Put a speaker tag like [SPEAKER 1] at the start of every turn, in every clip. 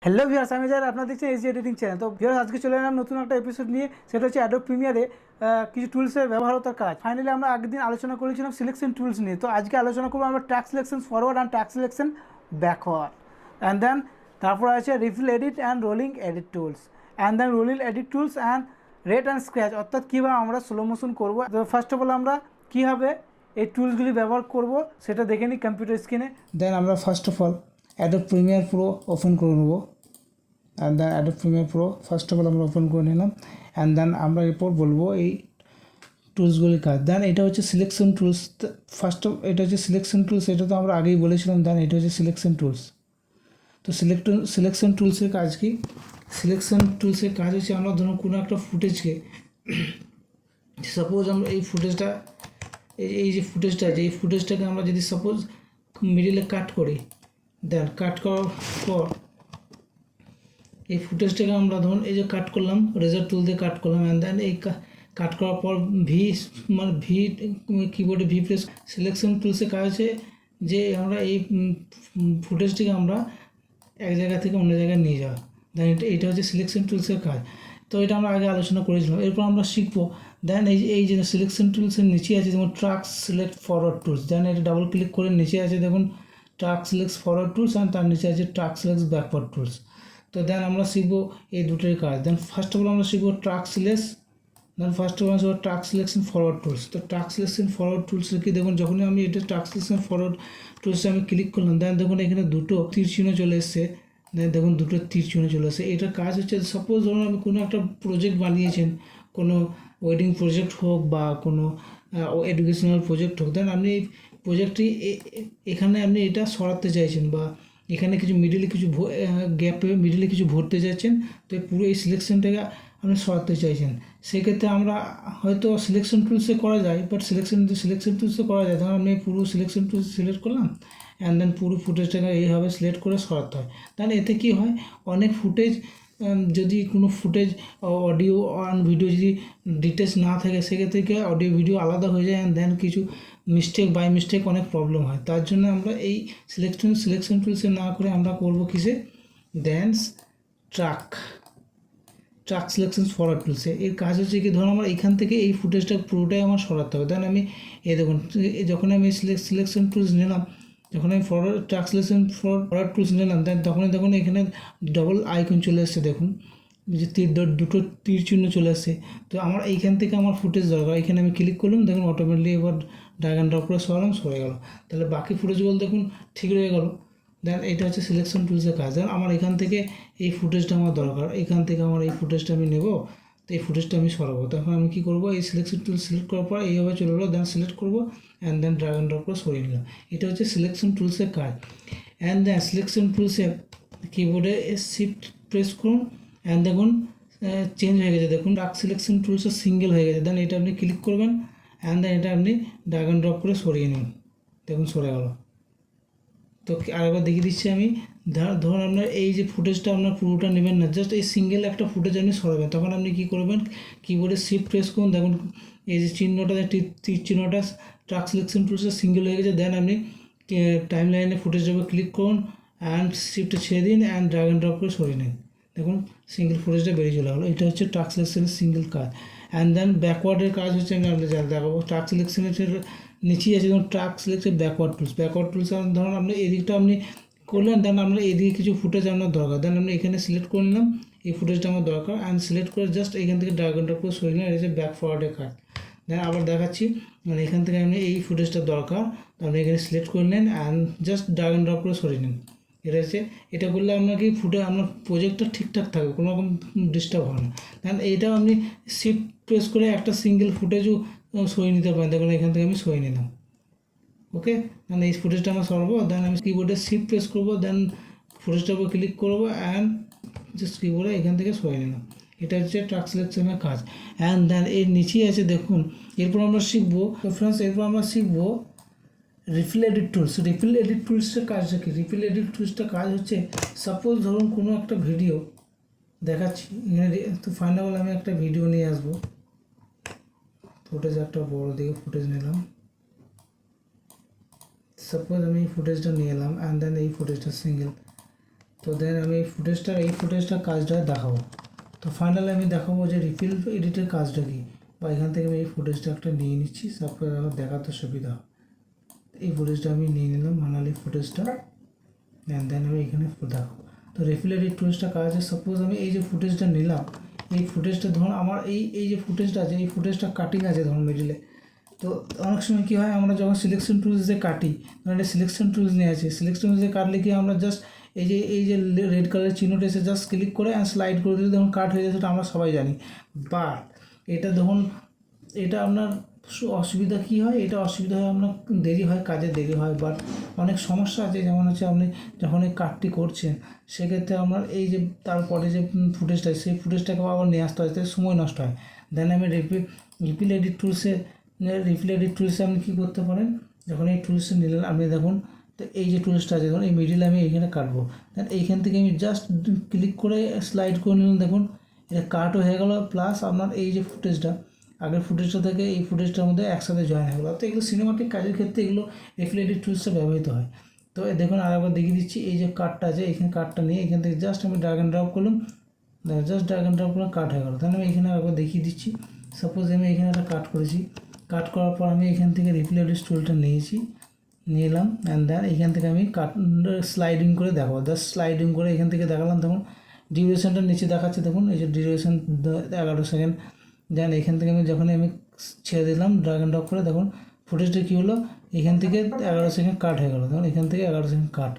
[SPEAKER 1] Hello viewers, আমি যারা আপনারা দেখছেন এজি এডিটিং চ্যানেল। তো ভিউয়ার্স, আজকে চলে এলাম নতুন একটা এপিসোড নিয়ে। সেটা হচ্ছে অ্যাডোব প্রিমিয়ারে কিছু টুলসের ব্যবহারতার কাজ। ফাইনালি আমরা আগের দিন আলোচনা করেছিলাম সিলেকশন টুলস নিয়ে। তো আজকে আলোচনা করবো আমরা track selection forward and track selection backward. And then তারপর আছে ripple edit and rolling edit tools, and then rolling edit tools and rate and stretch, অর্থাৎ কীভাবে আমরা স্লো মোশন করবো। তো ফার্স্ট অফ অল আমরা কীভাবে এই টুলসগুলি ব্যবহার করব সেটা দেখে নিই কম্পিউটার স্ক্রিনে। দেন আমরা first of all Adobe Premiere Pro open করে নেবো। And then Adobe Premiere Pro first of all আমরা ওপেন করে নিলাম। অ্যান্ড দেন আমরা এরপর বলবো এই টুলসগুলির কাজ। দেন এটা হচ্ছে সিলেকশন টুলস। এটা হচ্ছে সিলেকশন টুলস, এটা তো আমরা আগেই বলেছিলাম। দেন এটা হচ্ছে সিলেকশন টুলস। তো সিলেকশন টুলসের কাজ কি? সিলেকশন টুলসের কাজ হচ্ছে আমরা ধরুন কোনো একটা ফুটেজকে, সাপোজ আমরা এই ফুটেজটা, এই যে ফুটেজটা আছে, এই ফুটেজটাকে আমরা যদি সাপোজ মিডিলে কাট করি, দেন কাট করার পর এই ফুটেজটাকে আমরা ধরুন এই যে কাট করলাম, রেজার টুল দিয়ে কাট করলাম। অ্যান্ড দেন এই কাট করার পর ভি কিবোর্ডে ভি প্রেস। সিলেকশন টুলসে কাজ আছে যে আমরা এই ফুটেজটিকে আমরা এক জায়গা থেকে অন্য জায়গায় নিয়ে যাওয়া। দেন এটা হচ্ছে সিলেকশন টুলসের কাজ। তো এটা আমরা আগে আলোচনা করেছিলাম। এরপর আমরা শিখবো দেন এই যে সিলেকশন টুলসের নিচে আছে যেমন ট্র্যাক সিলেক্ট ফরওয়ার্ড টুলস। দেন এটা ডাবল ক্লিক করে নিচে আছে দেখুন track select forward tools, and তার নিচে আছে ট্র্যাক সিলেক্ট ব্যাকওয়ার্ড টুলস। তো দেন আমরা শিখবো এই দুটোর কাজ। দেন ফার্স্ট অফ অল আমরা শিখবো track select, then first of all শিখবো ট্র্যাক সিলেকশন ফরওয়ার্ড টুলস। তো ট্র্যাক সিলেকশন ফরওয়ার্ড টুলস কি দেখুন, যখনই আমি এটা ট্র্যাক সিলেকশন ফরওয়ার্ড টুলসে আমি ক্লিক করলাম, দেন দেখুন এখানে দুটো তীর চিহ্ন চলে এসছে। দেন দেখুন দুটো তীর চিহ্ন চলে এসছে। এটার কাজ হচ্ছে সাপোজ ধরুন আমি কোনো একটা প্রজেক্ট বানিয়েছেন, কোনো ওয়েডিং প্রজেক্ট হোক বা কোনো এডুকেশনাল প্রজেক্ট হোক, দেন আপনি এই প্রজেক্টটি এখানে আপনি এটা সরাতে চাইছেন বা এখানে কিছু মিডিলে কিছু গ্যাপে মিডিলে কিছু ভরতে চাইছেন। তো পুরো এই সিলেকশনটাকে আপনি সরাতে চাইছেন। সেক্ষেত্রে আমরা হয়তো সিলেকশন টুলসে করা যায়, বাট সিলেকশন টুলসে করা যায়। ধরুন আমি পুরো সিলেকশন টুলস সিলেক্ট করলাম, অ্যান্ড দেন পুরো ফুটেজটাকে এইভাবে সিলেক্ট করে সরাতে হয়। তাহলে এতে কী হয়, অনেক ফুটেজ যদি কোনো ফুটেজ অডিও অ্যান্ড ভিডিও যদি ডিটেলস না থাকে, সেক্ষেত্রে কি অডিও ভিডিও আলাদা হয়ে যায়। অ্যান্ড দেন কিছু বাই মিস্টেক অনেক প্রবলেম হয়। তার জন্য আমরা এই সিলেকশন টুলসে না করে আমরা করব কিসে, দেন ট্র্যাক সিলেকশন ফরওয়ার্ড টুলসে। এর কাজ হচ্ছে কি, ধরুন আমার এখান থেকে এই ফুটেজটা পুরোটাই আমার সরাতে হবে। দেন আমি দেখুন যখন আমি সিলেকশন টুলস নিলাম, যখন আমি ট্র্যাক সিলেকশন ফরওয়ার্ড টুলস নিলাম, দেন তখনই দেখুন এখানে ডবল আইকন চলে এসছে। দেখুন যে দুটো তীর চিহ্ন চলে আসছে। তো আমার এইখান থেকে আমার ফুটেজ দরকার, এখানে আমি ক্লিক করলাম, দেখুন অটোমেটিকলি এবার ড্র্যাগ অ্যান্ড ড্রপ করে সরে গেল। তাহলে বাকি ফুটেজগুলো দেখুন ঠিক রয়ে গেল। দেন এটা হচ্ছে সিলেকশন টুলসের কাজ। দেন আমার এখান থেকে এই ফুটেজটা আমার দরকার, এখান থেকে আমার এই ফুটেজটা আমি নেব, তো এই ফুটেজটা আমি সরাবো। তখন আমি কী করবো, এই সিলেকশন টুল সিলেক্ট করার পর এইভাবে চলে গেলো। দেন সিলেক্ট করবো, and then drag and drop করে সরিয়ে নিলাম। এটা হচ্ছে সিলেকশন টুলসের কাজ। অ্যান্ড দেন সিলেকশন টুলসে কিবোর্ডে শিফট প্রেস করুন, অ্যান্ড দেখুন চেঞ্জ হয়ে গেছে। দেখুন ট্র্যাক সিলেকশন টুলসে সিঙ্গেল হয়ে গেছে। দেন এটা আপনি ক্লিক করবেন, অ্যান্ড দেন এটা আপনি ড্র্যাগ অ্যান্ড ড্রপ করে সরিয়ে নিন। দেখুন সরে গেল। তো আরেকবার দেখিয়ে দিচ্ছি আমি। ধরুন আপনার এই যে ফুটেজটা আপনার পুরোটা নেবেন না, জাস্ট এই সিঙ্গেল একটা ফুটেজ আপনি সরাবেন। তখন আপনি কী করবেন, কিবোর্ডে শিফট প্রেস করুন, দেখুন এই যে চিহ্নটা তীর চিহ্নটা ট্র্যাক সিলেকশন টুলসে সিঙ্গেল হয়ে গেছে। দেন আপনি টাইম লাইনে ফুটেজের উপর ক্লিক করুন, অ্যান্ড শিফটে ছেড়ে দিন, অ্যান্ড ড্র্যাগ অ্যান্ড ড্রপ করে সরিয়ে নিন। দেখুন সিঙ্গেল ফুটেজটা বেরিয়ে চলে গেলো। এটা হচ্ছে ট্র্যাক সিলেকশনের সিঙ্গেল কাজ। অ্যান্ড দেন ব্যাকওয়ার্ডের কাজ হচ্ছে আমি আপনাদের দেখাবো। ট্র্যাক সিলেকশনের নিচেই আছে যেমন ট্র্যাক সিলেক্টেড ব্যাকওয়ার্ড টুলস। ধরুন আপনি এদিকটা আপনি করলেন, দেন আপনার এদিকে কিছু ফুটেজ আপনার দরকার, দেন আপনি এখানে সিলেক্ট করে নিলাম, এই ফুটেজটা আমার দরকার, অ্যান্ড সিলেক্ট করে জাস্ট এখান থেকে ড্র্যাগ অ্যান্ড ড্রপ করে সরিয়ে নিলাম। এটা হচ্ছে ব্যাক ফরওয়ার্ডের কাজ। দেন আবার দেখাচ্ছি, মানে এখান থেকে আপনি এই ফুটেজটা দরকার, আপনি এখানে সিলেক্ট করে নেন, and just drag and drop করে সরিয়ে নিন। এটা করলে আপনার কি আপনার প্রজেক্টটা ঠিকঠাক থাকবে, কোনো রকম ডিস্টার্ব হবে না। দেন এইটাও আপনি শিফট প্রেস করে একটা সিঙ্গেল ফুটেজও সরিয়ে নিতে পারেন। দেখুন এখান থেকে আমি সরিয়ে নিলাম। ওকে, দেন এই ফুটেজটা আমরা সরাবো। দেন আমি কিবোর্ডে শিফট প্রেস করবো, দেন ফুটেজটার উপর ক্লিক করবো, অ্যান্ড জাস্ট কিবোর্ডে এখান থেকে সরিয়ে নিলাম। এটা হচ্ছে ট্র্যাক সিলেকশনের কাজ। অ্যান্ড দেন এর নিচেই আছে দেখুন, এরপর আমরা শিখবো, তো ফ্রেন্ডস এরপর আমরা শিখবো refill edit tools. Refill edit টুলসের কাজটা কি? রিফিল এডিট টুলসটার কাজ হচ্ছে, সাপোজ ধরুন কোনো একটা ভিডিও দেখাচ্ছি এখানে, তো ফাইনাল আমি একটা ভিডিও নিয়ে আসবো, ফুটেজ একটা বড় দিকে ফুটেজ নিলাম। সাপোজ আমি এই ফুটেজটা নিয়ে এলাম, অ্যান্ড দেন এই ফুটেজটা সিঙ্গেল তো দেন আমি এই ফুটেজটা কাজটা দেখাবো। তো ফাইনালি আমি দেখাবো যে রিফিল এডিটের কাজটা কি, বা এখান থেকে আমি এই ফুটেজটা একটা নিয়ে নিচ্ছি, তারপরে আমার দেখাতে সুবিধা। এই ফুটেজটা আমি নিয়ে নিলাম, ফাইনালি ফুটেজটা, দেন আমি এখানে দেখাবো। তো রিফিল এডিট টুলসটা কাজ আছে। সাপোজ আমি এই যে ফুটেজটা নিলাম, এই ফুটেজটা ধরুন আমার এই যে ফুটেজটা আছে, এই ফুটেজটা কাটিং আছে ধরুন মিডিলে। তো অনেক সময় কী হয়, আমরা যখন সিলেকশন টুলসে কাটি, ধরুন এটা সিলেকশন টুলস নিয়ে আছে, সিলেকশন টুলসে কাটলে কি আমরা জাস্ট এই যে রেড কালারের চিহ্নটা এসে জাস্ট ক্লিক করে অ্যান্ড স্লাইড করে দিলে ধরুন কাট হয়ে যায়, সেটা আমরা সবাই জানি। বাট এটা ধরুন এটা আপনার অসুবিধা কী হয়, এটা অসুবিধা হয় আপনার দেরি হয়, কাজে দেরি হয়, বাট অনেক সমস্যা আছে। যেমন হচ্ছে আপনি যখন এই কাটটি করছেন, সেক্ষেত্রে আপনার এই যে তারপরে যে ফুটেজটা, সেই ফুটেজটাকে আবার নিয়ে আসতে হয়, তাই সময় নষ্ট হয়। দেন আমি রিফিল এডিট টুলসে আপনি কী করতে পারেন, যখন এই টুলসে নিলেন আপনি দেখুন, তো এই যে টুলসটা আছে ধরুন এই মিডিলে আমি এইখানে কাটবো, দেন এইখান থেকে আমি জাস্ট ক্লিক করে স্লাইড করে নিলাম, দেখুন এটা কাটও হয়ে গেলো, প্লাস আপনার এই যে ফুটেজটা আগের ফুটেজটা থেকে এই ফুটেজটার মধ্যে একসাথে জয়েন হয়ে গেলো। তো এগুলো সিনেমাটিক কাজের ক্ষেত্রে এগুলো রিফিল এডিট টুলসটা ব্যবহৃত হয়। তো দেখুন আরেকবার দেখিয়ে দিচ্ছি, এই যে কাটটা আছে, এখানে কাটটা নিয়ে এখান থেকে জাস্ট আমি ড্র্যাগ অ্যান্ড ড্রপ করলাম, জাস্ট ড্র্যাগ অ্যান্ড ড্রপ করলাম, কাট হয়ে গেলো। তাহলে আমি এখানে আরেকবার দেখিয়ে দিচ্ছি। সাপোজ আমি এখানে একটা কাট করেছি, কাট করার পর আমি এখান থেকে রিফিল এডিট টুলটা নিলাম, অ্যান্ড দেন এখান থেকে আমি স্লাইডিং করে দেখাবো, জাস্ট স্লাইডিং করে এখান থেকে দেখালাম। দেখুন ডিউরেশনটা নিচে দেখাচ্ছে, দেখুন এই যে ডিউরেশন 11 সেকেন্ড। দেন এখান থেকে যখন আমি ছেড়ে দিলাম ড্র্যাগ অ্যান্ড ড্রপ করে, দেখুন ফুটেজটা কী হলো, এখান থেকে 11 সেকেন্ড কাট হয়ে গেলো, দেখুন এখান থেকে 11 সেকেন্ড কাট।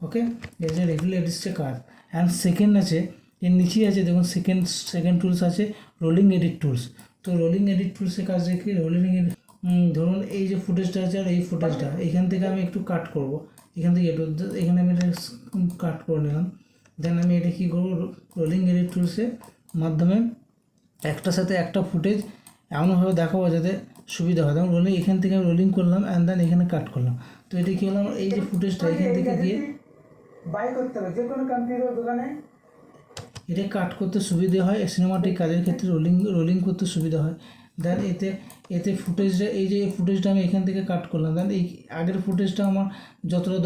[SPEAKER 1] ওকে, এই যে রিফিল এডিটসে কাট। অ্যান্ড সেকেন্ড আছে, এর নিচেই আছে দেখুন সেকেন্ড টুলস আছে রোলিং এডিট টুলস। তো রোলিং এডিট টুলসের কাজ দেখি, রোলিং এডিট ধরুন এই যে ফুটেজটা আছে আর এই ফুটেজটা এখান থেকে আমি একটু কাট করব, এখান থেকে এখানে আমি এটা কাট করে নিলাম। দেন আমি এটা কী করবো, রোলিং এডিট টুলসের মাধ্যমে একটার সাথে একটা ফুটেজ এমনভাবে দেখাবো যাতে সুবিধা হয়। যেমন এখান থেকে আমি রোলিং করলাম অ্যান্ড দেন এখানে কাট করলাম। তো এটা কী হলো, এই যে ফুটেজটা এখান থেকে গিয়ে বাই করতে হবে যে কোনো কম্পিউটার দোকানে, এটা কাট করতে সুবিধা হয়, সিনেমাটিক কাজের ক্ষেত্রে রোলিং করতে সুবিধা হয়। দেন এতে ফুটেজটা, এই যে ফুটেজটা আমি এখান থেকে কাট করলাম, দেন এই আগের ফুটেজটা আমার যতটা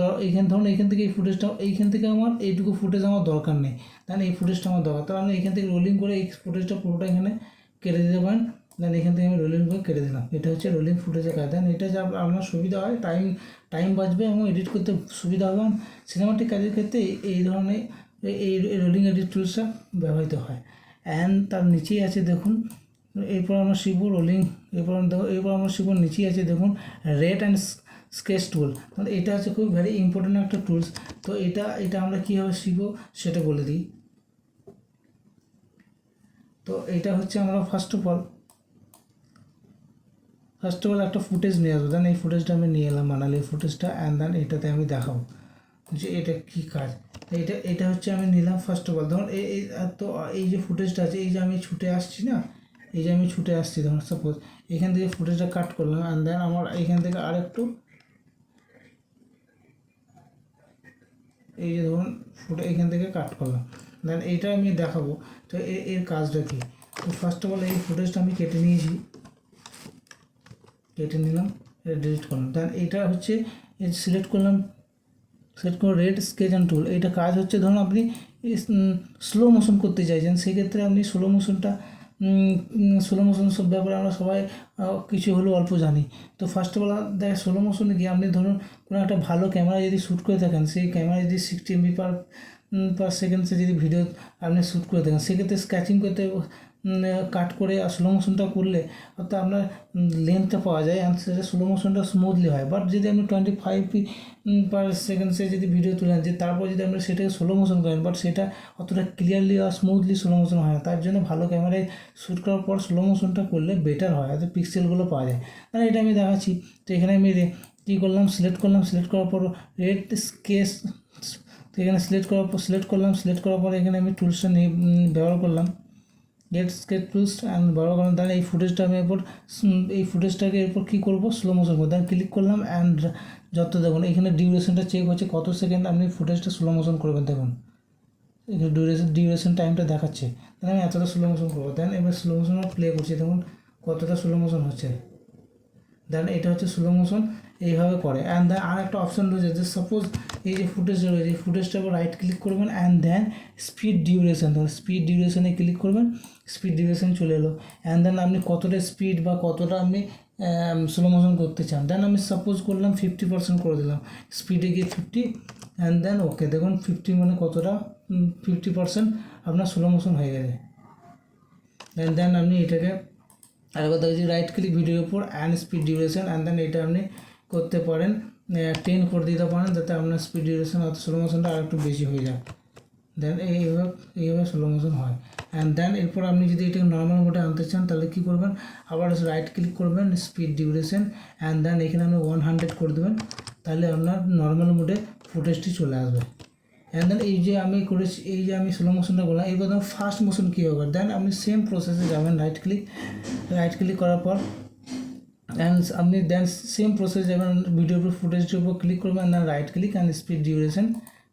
[SPEAKER 1] ধরুন এখান থেকে এই ফুটেজটা, এইখান থেকে আমার এইটুকু ফুটেজ আমার দরকার নেই, দেন এই ফুটেজটা আমার দরকার, তাহলে আমি এখান থেকে রোলিং করে এই ফুটেজটা পুরোটা এখানে কেটে দিতে পারেন। দেন এখান থেকে আমি রোলিং করে কেটে দিলাম। এটা হচ্ছে রোলিং ফুটেজের কাজ। দেন এটা যা আপনার সুবিধা হয়, টাইম বাঁচবে এবং এডিট করতে সুবিধা হবে। সিনেমাটিক কাজের ক্ষেত্রে এই ধরনের এই রোলিং এডিট টুলসটা ব্যবহৃত হয়। অ্যান্ড তার নিচেই আছে দেখুন, এরপর আমরা শিখব রোলিং, এরপর আমরা শিখব নিচেই আছে দেখুন রেট অ্যান্ড স্কেচ টুল। তাহলে এটা হচ্ছে খুব ভেরি ইম্পর্টেন্ট একটা টুলস। তো এটা আমরা কীভাবে শিখবো সেটা বলে দিই। তো এটা হচ্ছে আমরা ফার্স্ট অফ অল একটা ফুটেজ নিয়ে আসবো, দেন এই ফুটেজটা আমি নিয়ে এলাম, বানালি ফুটেজটা, অ্যান্ড দেন এটাতে আমি দেখাবো যে এটা কী কাজ। এটা হচ্ছে আমি নিলাম ফার্স্ট অফ অল, ধরুন তো এই যে ফুটেজটা আছে, এই যে আমি ছুটে আসছি না, এই যে আমি ছুটে আসছি, ধরুন সাপোজ এখান থেকে ফুটেজটা কাট করলাম, অ্যান্ড দেন আমার এখান থেকে আরেকটু এই যে ধরুন এখান থেকে কাট করলাম, দেন এইটা আমি দেখাবো। তো এর কাজটা কী, তো ফার্স্ট অফ অল এই ফুটেজটা আমি কেটে নিলাম, এটা ডিলিট করলাম। দেন এটা হচ্ছে সিলেক্ট করলাম রেড স্কেচ অ্যান্ড টুল। এটা কাজ হচ্ছে ধরুন আপনি স্লো মোশন করতে চাইছেন, সেক্ষেত্রে আপনি স্লো মোশন সব ব্যাপারে আমরা সবাই কিছু হলেও অল্প জানি। তো ফার্স্ট অফ অল দেখ স্লো মোশনে গিয়ে আপনি ধরুন কোনো একটা ভালো ক্যামেরা যদি শ্যুট করে থাকেন, সেই ক্যামেরা যদি 60 MB পার সেকেন্ডসে যদি ভিডিও আপনি শ্যুট করে থাকেন, সেক্ষেত্রে স্ক্যাচিং করতে কাট করে আর স্লো মোশনটা করলে অর্থাৎ আপনার লেন্থটা পাওয়া যায়, আর সেটা স্লো মোশনটা স্মুথলি হয়। বাট যদি আপনি 25 পার সেকেন্ডসে যদি ভিডিও তুলেন, যে তারপর যদি আপনি সেটাকে স্লো মোশন করেন, বাট সেটা অতটা ক্লিয়ারলি আর স্মুথলি স্লো মোশন হয় না। তার জন্য ভালো ক্যামেরায় শ্যুট করার পর স্লো মোশনটা করলে বেটার হয়, অর্থাৎ পিক্সেলগুলো পাওয়া যায়। তাহলে এটা আমি দেখাচ্ছি। তো এখানে আমি কী করলাম, সিলেক্ট করার পর রেড স্কেচ, তো এখানে সিলেক্ট করার পর এখানে আমি টুলসটা ব্যবহার করলাম, গেট স্কেচ টুলস অ্যান্ড ব্যবহার করলাম। তাহলে এই ফুটেজটা আমি এই ফুটেজটাকে এরপর কী করবো, স্লো মোশন করবো। দেন ক্লিক করলাম অ্যান্ড যত দেখুন এখানে ডিউরেশনটা চেক হচ্ছে, কত সেকেন্ড আপনি ফুটেজটা স্লো মোশন করবেন, দেখুন এখানে ডিউরেশন টাইমটা দেখাচ্ছে। তাহলে আমি এতটা স্লো মোশন করবো। দেন এবার স্লো মোশন প্লে করছি, দেখুন কতটা স্লো মোশন হচ্ছে। দেন এটা হচ্ছে স্লো মোশন, এইভাবে করে। অ্যান্ড দেন আর একটা অপশান রয়েছে যে সাপোজ এই যে ফুটেজটা রয়েছে এই ফুটেজটার উপর রাইট ক্লিক করবেন অ্যান্ড দেন স্পিড ডিউরেশন, তখন স্পিড ডিউরেশনে ক্লিক করবেন, স্পিড ডিউরেশন চলে এলো। অ্যান্ড দেন আপনি কতটা স্পিড বা কতটা আপনি স্লো মোশন করতে চান, দেন আমি সাপোজ করলাম 50% করে দিলাম, স্পিডে গিয়ে 50 অ্যান্ড দেন ওকে। দেখুন 50 মানে কতটা 50% আপনার স্লো মোশন হয়ে গেছে। দেন আপনি এটাকে আরেকবার দেখছি রাইট ক্লিক ভিডিওর উপর and speed duration and then এটা আপনি করতে পারেন 10 করে দিতে পারেন, যাতে আপনার স্পিড ডিউরেশন অর্থাৎ স্লো মোশনটা আর একটু বেশি হয়ে যায়। দেন এইভাবে স্লো মোশন হয়। অ্যান্ড দেন এরপর আপনি যদি এটাকে নর্মাল মোডে আনতে চান তাহলে কী করবেন, আবার রাইট ক্লিক করবেন স্পিড ডিউরেশন অ্যান্ড দেন এখানে আপনি 100 করে দেবেন, তাহলে আপনার নর্মাল মোডে ফুটেজটি চলে আসবে। অ্যান্ড দেন এই যে আমি করেছি, এই যে আমি স্লো মোশনটা করলাম, এবার ধরুন ফাস্ট মোশন কী হবে, দেন আপনি সেম প্রসেসে যাবেন, রাইট ক্লিক করার পর অ্যান্ড আপনি দেন সেম প্রসেস যাবেন, ভিডিওর উপর ফুটেজটির উপর ক্লিক করবেন, then right click and speed duration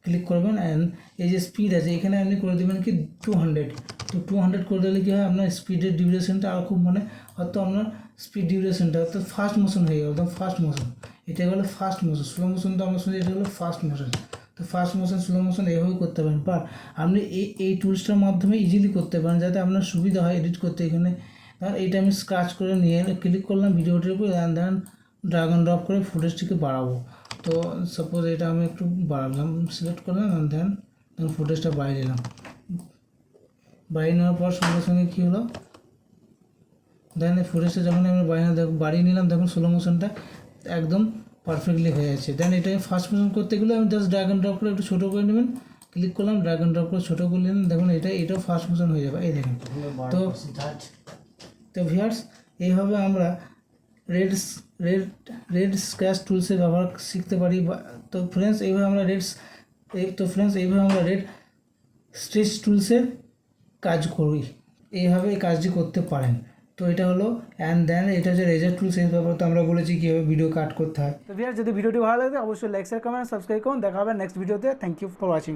[SPEAKER 1] click করবেন। অ্যান্ড এই যে স্পিড আছে এখানে আপনি করে দেবেন কি 200, তো 200 করে দিলে কী হয় আপনার স্পিডের ডিউরেশনটা আর খুব মানে হয়তো আপনার স্পিড ডিউরেশনটা অর্থাৎ ফাস্ট মোশন হয়ে গেল, একদম ফাস্ট মোশন। এটা হলো ফাস্ট মোশন, স্লো মোশন তো আমরা শুনি, এটা হলো ফাস্ট মোশন। তো ফাস্ট মোশন স্লো মোশন এভাবে করতে পারেন, বাট আপনি এই টুলসটার মাধ্যমে ইজিলি করতে পারেন যাতে আপনার সুবিধা হয় এডিট করতে। এখানে ধর এইটা আমি স্ক্র্যাচ করে নিয়ে ক্লিক করলাম ভিডিওটির উপর, দেন ড্র্যাগ অ্যান্ড ড্রপ করে ফুটেজটিকে বাড়াবো। তো সাপোজ এটা আমি একটু বাড়ালাম, সিলেক্ট করলাম দেন ফুটেজটা বাড়িয়ে দিলাম। বাড়িয়ে নেওয়ার পর সঙ্গে সঙ্গে কী হলো, দেন এই ফুটেজটা যখন আমি বাড়িয়ে নিলাম দেখুন স্লো মোশনটা একদম পারফেক্টলি হয়ে যাচ্ছে। দেন এটাকে ফাস্ট মোশন করতে গেলে আমি জাস্ট ড্র্যাগ অ্যান্ড ড্রপ করে একটু ছোটো করে নেবেন, ক্লিক করলাম ড্র্যাগ অ্যান্ড ড্রপ করে ছোটো করে নিলেন, দেখুন এটাও ফাস্ট মোশন হয়ে যাবে, এই দেখুন। তো ভিউয়ার্স এইভাবে আমরা রেড স্ক্র্যাচ টুলসের ব্যবহার শিখতে পারি। তো ফ্রেন্ডস এইভাবে আমরা রেড স্ট্রেচ টুলসের কাজ করি, এইভাবে এই কাজটি করতে পারেন। তো এটা হলো অ্যান্ড দেন এটা যে রেজার টুলস, এই ব্যাপারে তো আমরা বলেছি কীভাবে ভিডিও কাট করতে হয়। তো ভিউয়ার্স যদি ভিডিওটি ভালো লাগে অবশ্যই লাইক শেয়ার কমেন্ট সাবস্ক্রাইব করুন, দেখা হবে নেক্সট ভিডিওতে। Thank you for watching.